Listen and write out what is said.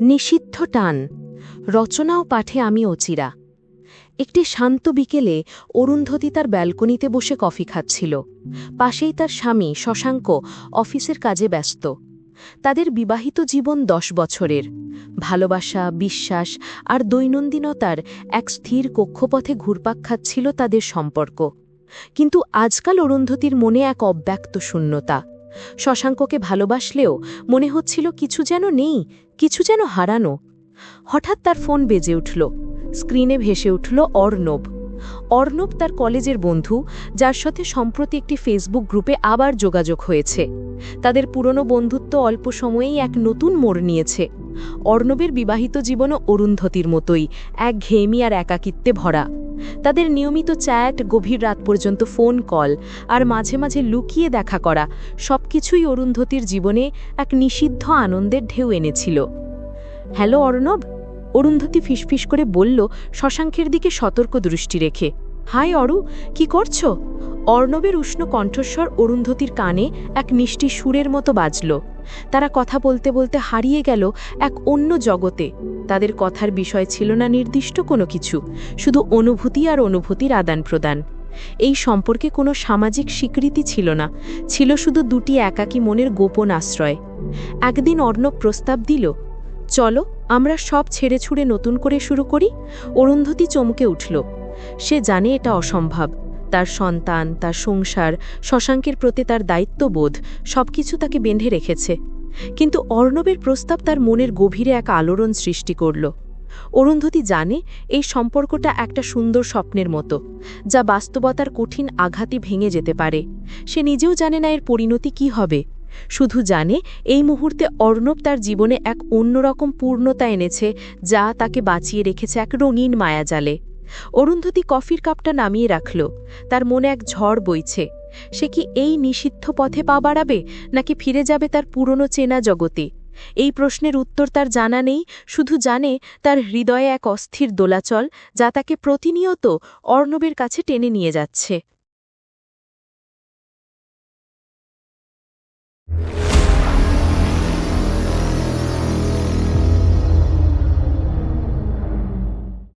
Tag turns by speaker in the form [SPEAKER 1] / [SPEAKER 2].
[SPEAKER 1] নিষিদ্ধ টান, রচনা ও পাঠে আমি অচিরা। একটি শান্ত বিকেলে অরুন্ধতী তার ব্যালকনিতে বসে কফি খাচ্ছিল। পাশেই তার স্বামী শশাঙ্ক অফিসের কাজে ব্যস্ত। তাদের বিবাহিত জীবন 10 বছরের। ভালোবাসা, বিশ্বাস আর দৈনন্দিনতার এক স্থির কক্ষপথে ঘুরপাক খাচ্ছিল তাদের সম্পর্ক। কিন্তু আজকাল অরুন্ধতীর মনে এক অব্যক্ত শূন্যতা। শশাঙ্ককে ভালোবাসলেও মনে হচ্ছিল কিছু যেন নেই, কিছু যেন হারানো। হঠাৎ তার ফোন বেজে উঠল। স্ক্রিনে ভেসে উঠল অর্ণব। অর্ণব তার কলেজের বন্ধু, যার সাথে সম্প্রতি একটি ফেসবুক গ্রুপে আবার যোগাযোগ হয়েছে। তাদের পুরনো বন্ধুত্ব অল্প সময়েই এক নতুন মোড় নিয়েছে। অর্ণবের বিবাহিত জীবনও অরুন্ধতীর মতোই একঘেয়েমি আর একাকিত্বে ভরা। তাদের নিয়মিত চ্যাট, গভীর রাত পর্যন্ত ফোন কল আর মাঝে মাঝে লুকিয়ে দেখা করা সবকিছুই অরুন্ধতীর জীবনে এক নিষিদ্ধ আনন্দের ঢেউ এনেছিল। হ্যালো অর্ণব, অরুন্ধতী ফিসফিস করে বলল, শশাঙ্কের দিকে সতর্ক দৃষ্টি রেখে। হাই অরু, কি করছো? অর্ণবের উষ্ণ কণ্ঠস্বর অরুন্ধতীর কানে এক মিষ্টি সুরের মতো বাজল। তারা কথা বলতে বলতে হারিয়ে গেল এক অন্য জগতে। তাদের কথার বিষয় ছিল না নির্দিষ্ট কোনো কিছু, শুধু অনুভূতি আর অনুভূতির আদান প্রদান। এই সম্পর্কে কোনো সামাজিক স্বীকৃতি ছিল না, ছিল শুধু দুটি একাকী মনের গোপন আশ্রয়। একদিন অর্ণব প্রস্তাব দিল, চলো আমরা সব ছেড়ে ছুড়ে নতুন করে শুরু করি। অরুন্ধতী চমকে উঠল। সে জানে এটা অসম্ভব। তার সন্তান, তার সংসার, শশাঙ্কের প্রতি তার দায়িত্ববোধ সবকিছু তাকে বেঁধে রেখেছে। কিন্তু অর্ণবের প্রস্তাব তার মনের গভীরে এক আলোড়ন সৃষ্টি করল। অরুন্ধতী জানে এই সম্পর্কটা একটা সুন্দর স্বপ্নের মতো, যা বাস্তবতার কঠিন আঘাতে ভেঙে যেতে পারে। সে নিজেও জানে না এর পরিণতি কি হবে, শুধু জানে এই মুহূর্তে অর্ণব তার জীবনে এক অন্যরকম পূর্ণতা এনেছে, যা তাকে বাঁচিয়ে রেখেছে এক রঙিন মায়াজালে। অরুন্ধতী কফির কাপটা নামিয়ে রাখল। তার মনে এক ঝড় বইছে। সে কি এই নিষিদ্ধ পথে পা বাড়াবে, নাকি ফিরে যাবে তার পুরনো চেনা জগতে? এই প্রশ্নের উত্তর তার জানা নেই, শুধু জানে তার হৃদয়ে এক অস্থির দোলাচল, যা তাকে প্রতিনিয়ত অর্ণবের কাছে টেনে নিয়ে যাচ্ছে।